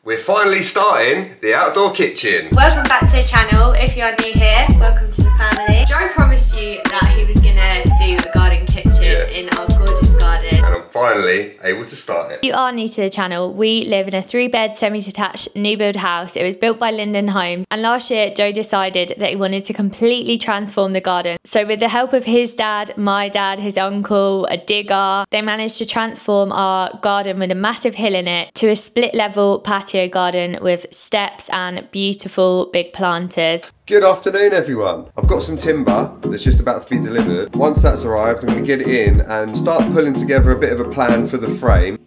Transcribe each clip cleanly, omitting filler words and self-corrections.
We're finally starting the outdoor kitchen. Welcome back to the channel. If you are new here, welcome to the family. Joe promised you that he was gonna do a garden kitchen in our gorgeous garden. And I'm finally able to start it. If you are new to the channel, we live in a 3-bed semi-detached new build house. It was built by Linden Homes, and last year Joe decided that he wanted to completely transform the garden. So with the help of his dad, my dad, his uncle, a digger, they managed to transform our garden with a massive hill in it to a split level patio garden with steps and beautiful big planters. Good afternoon everyone. I've got some timber that's just about to be delivered. Once that's arrived, I'm going to get it in and start pulling together a bit of a plan for the frame.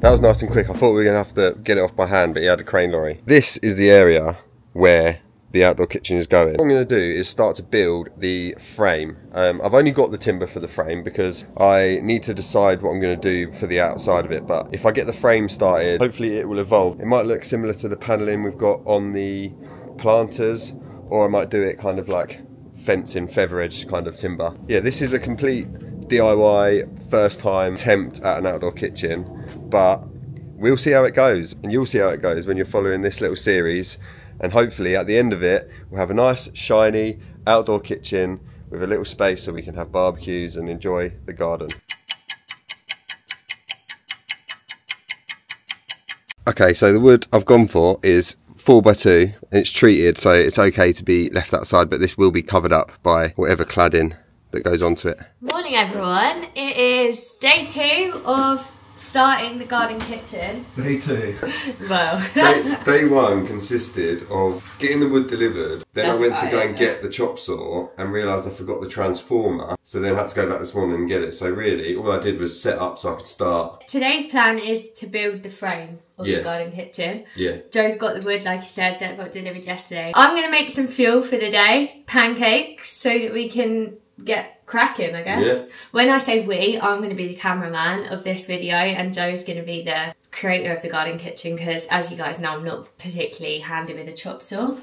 That was nice and quick. I thought we were going to have to get it off by hand, but he had a crane lorry. This is the area where the outdoor kitchen is going. What I'm going to do is start to build the frame. I've only got the timber for the frame because I need to decide what I'm going to do for the outside of it, but if I get the frame started, hopefully it will evolve. It might look similar to the panelling we've got on the planters, or I might do it kind of like fencing, feather edge kind of timber. Yeah, this is a complete DIY first time attempt at an outdoor kitchen, but we'll see how it goes, and you'll see how it goes when you're following this little series. And hopefully at the end of it, we'll have a nice, shiny outdoor kitchen with a little space so we can have barbecues and enjoy the garden. Okay, so the wood I've gone for is 4x2 and it's treated, so it's okay to be left outside, but this will be covered up by whatever cladding that goes onto it. Morning everyone, it is day 2 of starting the garden kitchen. Day 2. Well. day 1 consisted of getting the wood delivered. Then I went to go and get the chop saw and realised I forgot the transformer. So then I had to go back this morning and get it. So really, all I did was set up so I could start. Today's plan is to build the frame of the garden kitchen. Yeah. Joe's got the wood, like he said, that got delivered yesterday. I'm going to make some fuel for the day. Pancakes, so that we can get cracking, I guess. Yeah. When I say we, I'm going to be the cameraman of this video and Joe's going to be the creator of the garden kitchen, because as you guys know, I'm not particularly handy with a chop saw.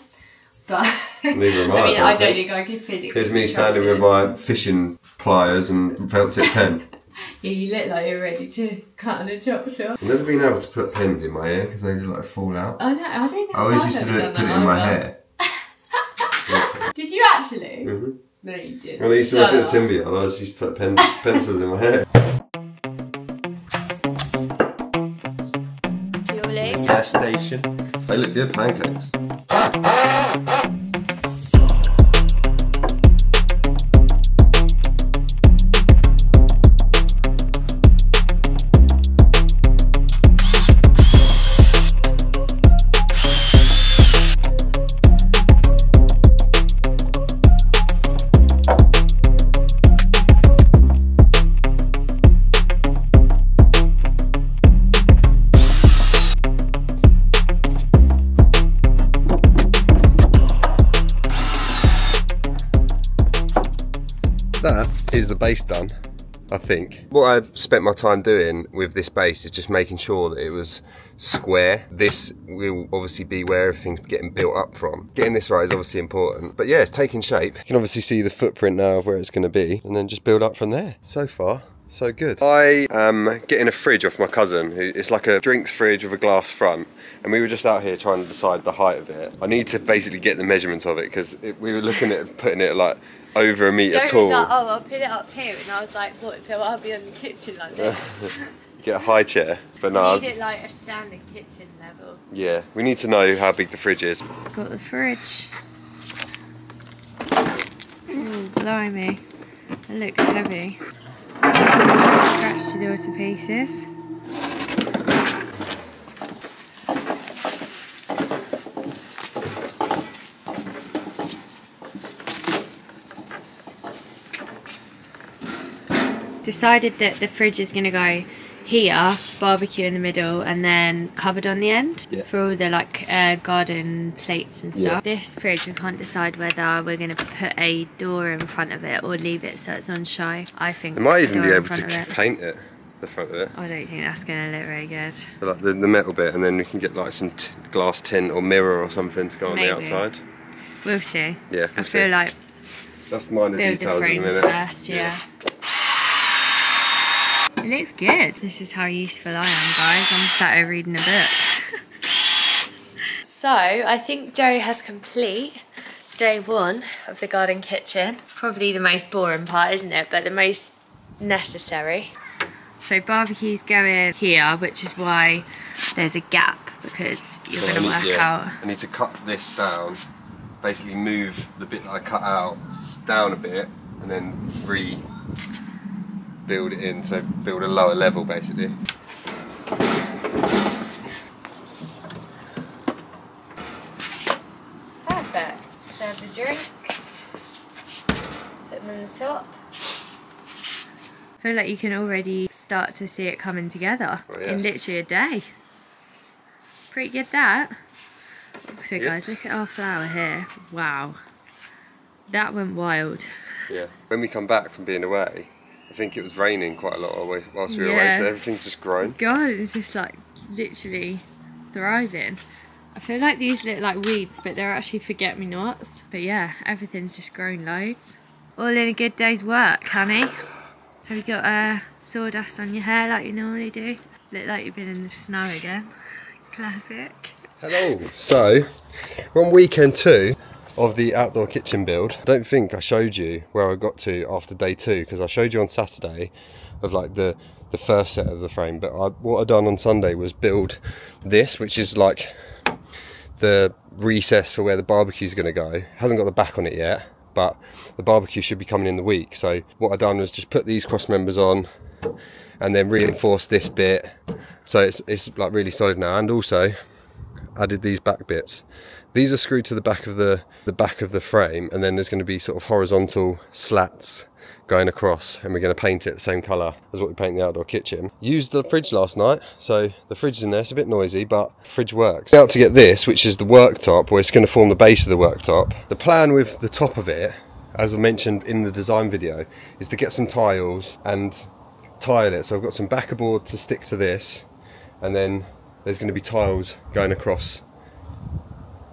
But neither am I. I mean, I don't think I could physically. There's me standing with my fishing pliers and felt tip pen. Yeah, you look like you're ready to cut on a chop saw. I've never been able to put pens in my hair because they just like fall out. Oh no, I don't think I always used to put it in my hair. Did you actually? Mm-hmm. No, you didn't. When I used to work at the timber yard, I just used to put pencils in my hair. Fueling. Gas station. They look good, pancakes. That is the base done, I think. What I've spent my time doing with this base is just making sure that it was square. This will obviously be where everything's getting built up from. Getting this right is obviously important, but yeah, it's taking shape. You can obviously see the footprint now of where it's going to be, and then just build up from there. So far, so good. I am getting a fridge off my cousin. It's like a drinks fridge with a glass front, and we were just out here trying to decide the height of it. I need to basically get the measurements of it, because we were looking at putting it like over a metre tall. Was like, oh, I'll put it up here, and I was like, what, so I'll be on the kitchen like this? Get a high chair, but no. We need it like a standing kitchen level. Yeah, we need to know how big the fridge is. Got the fridge. Ooh, blimey. It looks heavy. Scratched it all to pieces. Decided that the fridge is going to go here, barbecue in the middle, and then cupboard on the end for all the like garden plates and stuff. This fridge, we can't decide whether we're going to put a door in front of it or leave it so it's on show. I think they might even be able to paint it, the front of it. I don't think that's going to look very good. But like the metal bit, and then we can get like some glass tint or mirror or something to go on the outside. We'll see. Yeah, I feel like that's minor build the details in a frame minute. first, yeah. It looks good. This is how useful I am, guys. I'm sat here reading a book. So, I think Joe has complete day one of the garden kitchen. Probably the most boring part, isn't it? But the most necessary. So barbecue's going here, which is why there's a gap, because you're going to work out. I need to cut this down, basically move the bit that I cut out down a bit, and then rebuild it in, so build a lower level basically. Perfect. Serve the drinks. Put them on the top. I feel like you can already start to see it coming together in literally a day. Pretty good that. So guys, look at our flower here. Wow. That went wild. Yeah. When we come back from being away, I think it was raining quite a lot whilst we were away, so everything's just grown. God, it's just like literally thriving. I feel like these look like weeds, but they're actually forget-me-nots. But yeah, everything's just grown loads. All in a good day's work, honey. Have you got sawdust on your hair like you normally do? Look like you've been in the snow again. Classic. Hello. So, we're on weekend 2 of the outdoor kitchen build. I don't think I showed you where I got to after day 2, because I showed you on Saturday of like the first set of the frame, but what I done on Sunday was build this, which is like the recess for where the barbecue is going to go. Hasn't got the back on it yet, but the barbecue should be coming in the week. So what I done was just put these cross members on and then reinforce this bit, so it's like really solid now, and also added these back bits. These are screwed to the back of the frame, and then there's going to be sort of horizontal slats going across, and we're going to paint it the same colour as what we paint the outdoor kitchen. Used the fridge last night, so the fridge is in there. It's a bit noisy, but fridge works. Out to get this, which is the worktop, where it's going to form the base of the worktop. The plan with the top of it, as I mentioned in the design video, is to get some tiles and tile it. So I've got some backer board to stick to this, and then there's going to be tiles going across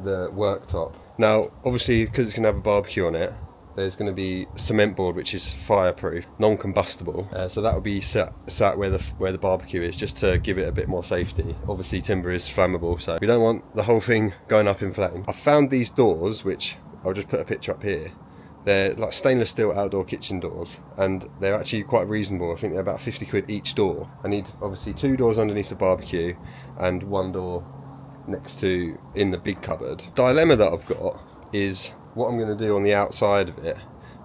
the worktop. Now obviously, because it's going to have a barbecue on it, there's going to be cement board, which is fireproof, non-combustible, so that will be sat where the barbecue is, just to give it a bit more safety. Obviously timber is flammable, so we don't want the whole thing going up in flames. I found these doors, which I'll just put a picture up here. They're like stainless steel outdoor kitchen doors, and they're actually quite reasonable. I think they're about 50 quid each door. I need obviously 2 doors underneath the barbecue and 1 door next to in the big cupboard. Dilemma that I've got is what I'm going to do on the outside of it,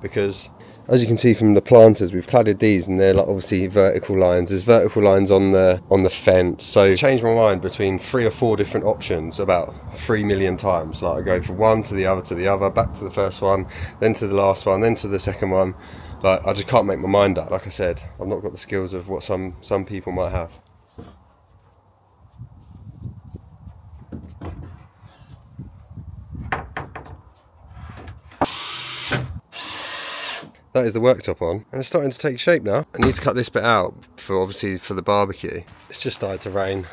because as you can see from the planters, we've cladded these, and they're like obviously vertical lines. There's vertical lines on the fence, so I changed my mind between 3 or 4 different options about 3 million times. Like I go from one to the other, back to the first one, then to the last one, then to the second one. Like I just can't make my mind up. Like I said, I've not got the skills of what some people might have. That is the worktop on, and it's starting to take shape now. I need to cut this bit out for obviously for the barbecue. It's just started to rain,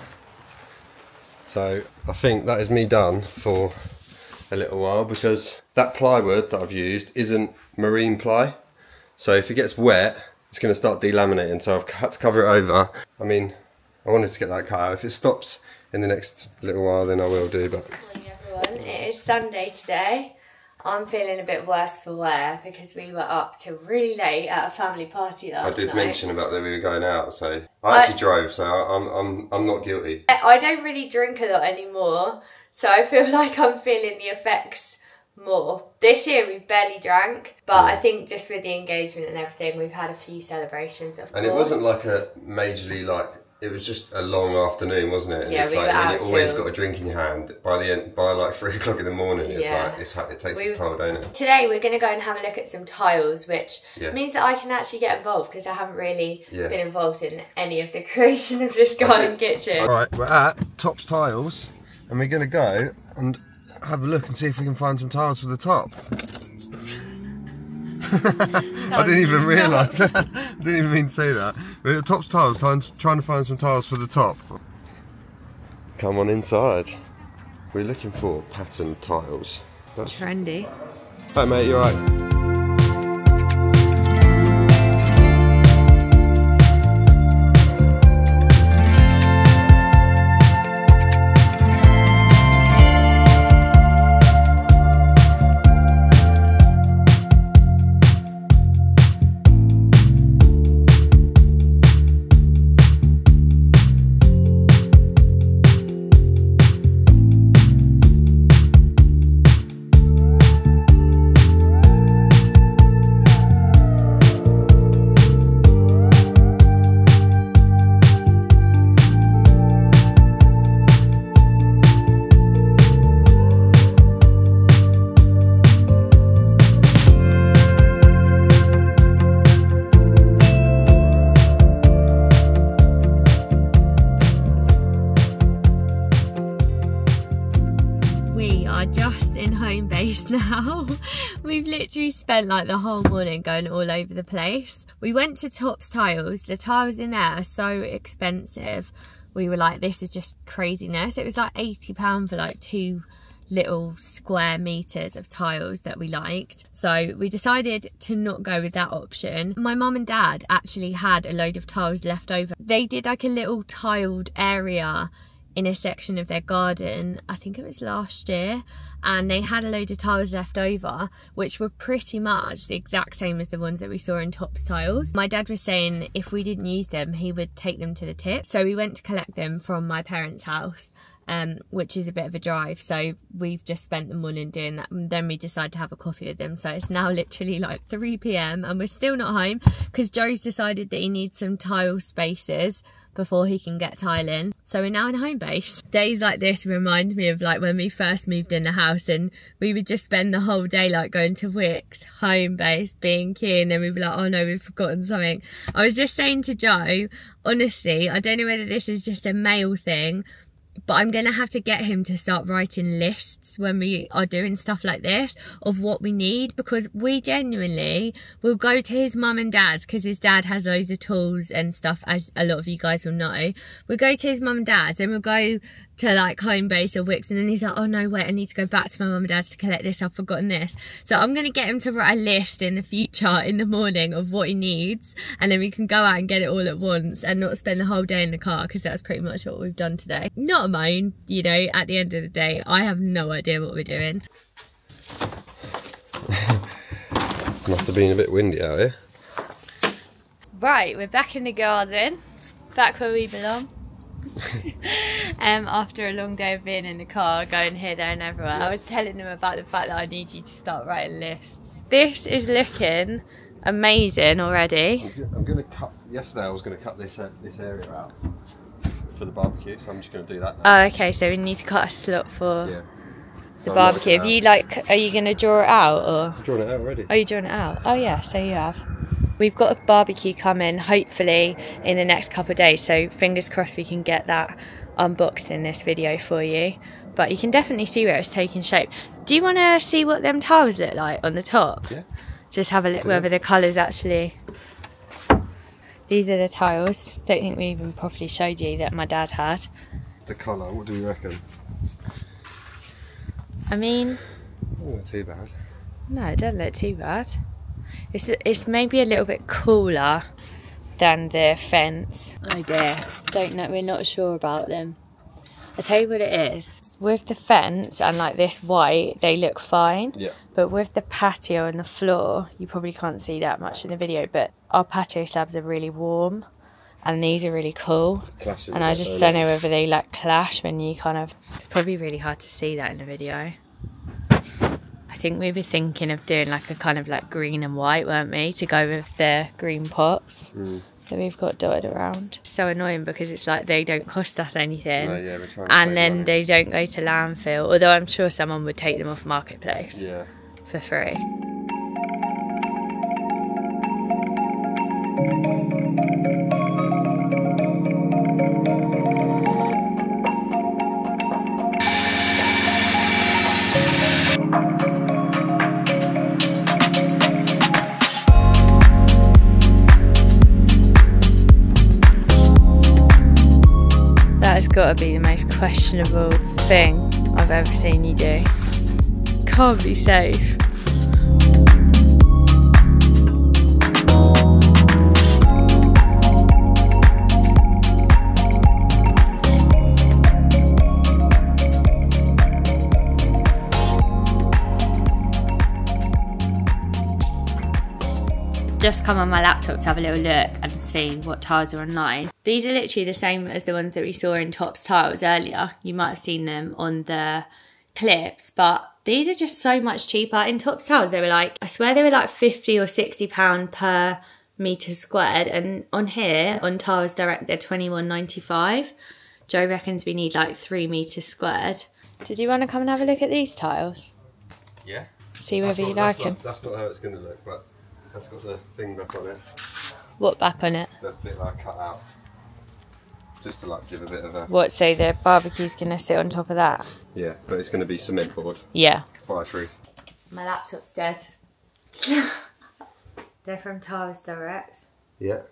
so I think that is me done for a little while, because that plywood that I've used isn't marine ply, so if it gets wet it's going to start delaminating, so I've had to cover it over. I mean, I wanted to get that cut out. If it stops in the next little while then I will do. But good morning everyone, it is Sunday today. I'm feeling a bit worse for wear because we were up till really late at a family party last night. I did mention about that we were going out, so I actually drove, so I'm not guilty. I don't really drink a lot anymore, so I feel like I'm feeling the effects more. This year we've barely drank, but I think just with the engagement and everything, we've had a few celebrations, of course. And it wasn't like a majorly like. It was just a long afternoon, wasn't it? And yeah, it's we like were out when you always got a drink in your hand. By the end, by like 3 o'clock in the morning, it's like it takes its toll, don't it? Today we're going to go and have a look at some tiles, which means that I can actually get involved, because I haven't really been involved in any of the creation of this garden kitchen. All right, we're at Top's Tiles, and we're going to go and have a look and see if we can find some tiles for the top. I didn't even realise that. I didn't even mean to say that. We're at Top's Tiles, trying to find some tiles for the top. Come on inside. We're looking for patterned tiles. Trendy. Hi mate, you alright? Just in home base now. We've literally spent like the whole morning going all over the place. We went to Tops Tiles. The tiles in there are so expensive. We were like, this is just craziness. It was like £80 for like 2 little square meters of tiles that we liked. So we decided to not go with that option. My mum and dad actually had a load of tiles left over. They did like a little tiled area in a section of their garden, I think it was last year, and they had a load of tiles left over which were pretty much the exact same as the ones that we saw in Tops Tiles. My dad was saying if we didn't use them he would take them to the tip, so we went to collect them from my parents' house, which is a bit of a drive, so we've just spent the morning doing that, and then we decided to have a coffee with them. So it's now literally like 3 PM and we're still not home because Joe's decided that he needs some tile spaces before he can get tiling. So we're now in home base. Days like this remind me of like when we first moved in the house and we would just spend the whole day like going to Wickes, home base, B&Q, and then we'd be like, oh no, we've forgotten something. I was just saying to Joe, honestly, I don't know whether this is just a male thing, but I'm gonna have to get him to start writing lists when we are doing stuff like this of what we need, because we genuinely will go to his mum and dad's, because his dad has loads of tools and stuff, as a lot of you guys will know. We'll go to his mum and dad's and we'll go to like home base or Wickes, and then he's like, oh no wait, I need to go back to my mum and dad's to collect this, I've forgotten this. So I'm gonna get him to write a list in the future in the morning of what he needs, and then we can go out and get it all at once and not spend the whole day in the car, because that's pretty much what we've done today. Not a moan, you know, at the end of the day I have no idea what we're doing. Must have been a bit windy out here. Right, we're back in the garden, back where we belong. After a long day of being in the car, going here, there and everywhere. I was telling them about the fact that I need you to start writing lists. This is looking amazing already. I'm going to cut, yesterday I was going to cut this area out for the barbecue, so I'm just going to do that now. Oh, okay, so we need to cut a slot for the So barbecue. Have you like, are you going to draw it out, or? I'm drawing it out already. Oh, you're drawing it out? Oh yeah, so you have. We've got a barbecue coming hopefully in the next couple of days, so fingers crossed we can get that unboxed in this video for you. But you can definitely see where it's taking shape. Do you want to see what them tiles look like on the top? Yeah. Just have a look whether the colours actually... These are the tiles. Don't think we even properly showed you that my dad had. The colour, what do you reckon? I mean... Not too bad. No, it doesn't look too bad. It's maybe a little bit cooler than the fence. Oh dear, don't know, we're not sure about them. I'll tell you what it is. With the fence and like this white, they look fine. Yeah. But with the patio and the floor, you probably can't see that much in the video, but our patio slabs are really warm and these are really cool. Clashes, and I just don't know whether they like clash when you kind of... It's probably really hard to see that in the video. I think we were thinking of doing like a kind of like green and white, weren't we, to go with the green pots that we've got dotted around. So annoying because it's like they don't cost us anything. No, yeah, we're trying to and then money. They don't go to landfill, although I'm sure someone would take them off Marketplace for free. Got to be the most questionable thing I've ever seen you do. can't be safe. Just come on my laptop to have a little look and see what tiles are online. These are literally the same as the ones that we saw in Topps Tiles earlier. You might have seen them on the clips, but these are just so much cheaper. In Topps Tiles, they were like, I swear they were like £50 or £60 per metre squared, and on here, on Tiles Direct, they're £21.95. Joe reckons we need like 3 metres squared. Did you want to come and have a look at these tiles? Yeah. See whether you like them. That's not how it's going to look, but that's got the thing back on it. What back on it? The bit that I cut out. Just to like give a bit of a... What, so the barbecue's going to sit on top of that? Yeah, but it's going to be cement board. Yeah. Fireproof. My laptop's dead. They're from Tiles Direct. Yeah.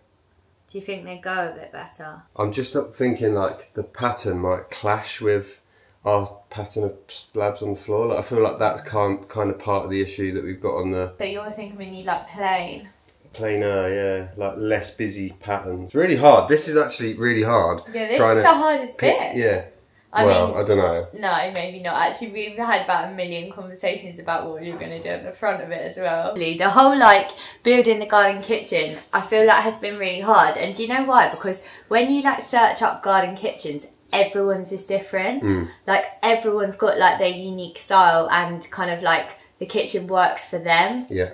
Do you think they go a bit better? I'm just thinking like the pattern might clash with our pattern of slabs on the floor. Like, I feel like that's kind of part of the issue that we've got on the... So you're thinking we need like plain? Plainer, yeah, like less busy patterns. It's really hard. This is actually really hard. Yeah, this is the hardest bit. Yeah. I mean, I don't know. No, maybe not. Actually, we've had about 1 million conversations about what you're going to do at the front of it as well. The whole, like, building the garden kitchen, I feel that has been really hard. And do you know why? Because when you, like, search up garden kitchens, everyone's is different. Like, everyone's got, like, their unique style and kind of, like, the kitchen works for them. Yeah.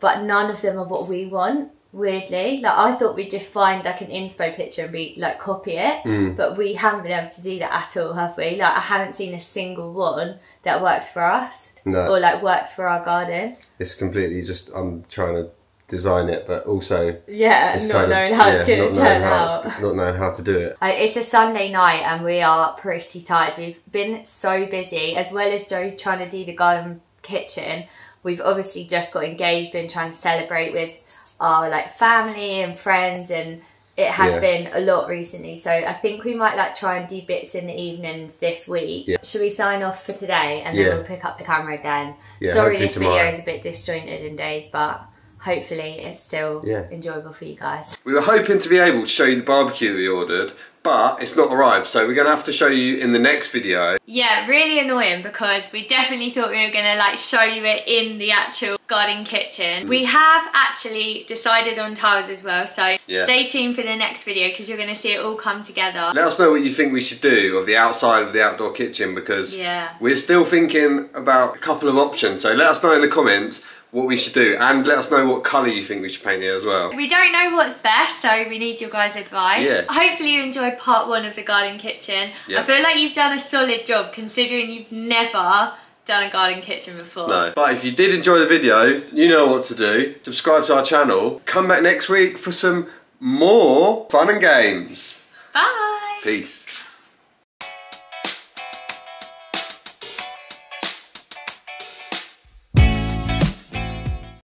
But none of them are what we want. Weirdly, like I thought we'd just find like an inspo picture and be like copy it, but we haven't been able to do that at all, have we? Like I haven't seen a single one that works for us, or like works for our garden. It's completely just I'm trying to design it, but also not knowing how it's going to turn out, not knowing how to do it. It's a Sunday night and we are pretty tired. We've been so busy, as well as Joe trying to do the garden kitchen. We've obviously just got engaged, been trying to celebrate with our like family and friends, and it has been a lot recently, so I think we might like try and do bits in the evenings this week. Should we sign off for today and then we'll pick up the camera again? Sorry this video is a bit disjointed in days, but hopefully it's still enjoyable for you guys. We were hoping to be able to show you the barbecue that we ordered, but it's not arrived, so we're gonna have to show you in the next video. Yeah, really annoying because we definitely thought we were gonna like show you it in the actual garden kitchen. We have actually decided on tiles as well, so stay tuned for the next video because you're gonna see it all come together. Let us know what you think we should do of the outside of the outdoor kitchen, because we're still thinking about a couple of options, so let us know in the comments what we should do, and let us know what colour you think we should paint it as well. We don't know what's best, so we need your guys' advice. Hopefully you enjoyed part 1 of the garden kitchen. I feel like you've done a solid job considering you've never done a garden kitchen before. No, but if you did enjoy the video, you know what to do. Subscribe to our channel. Come back next week for some more fun and games. Bye. Peace.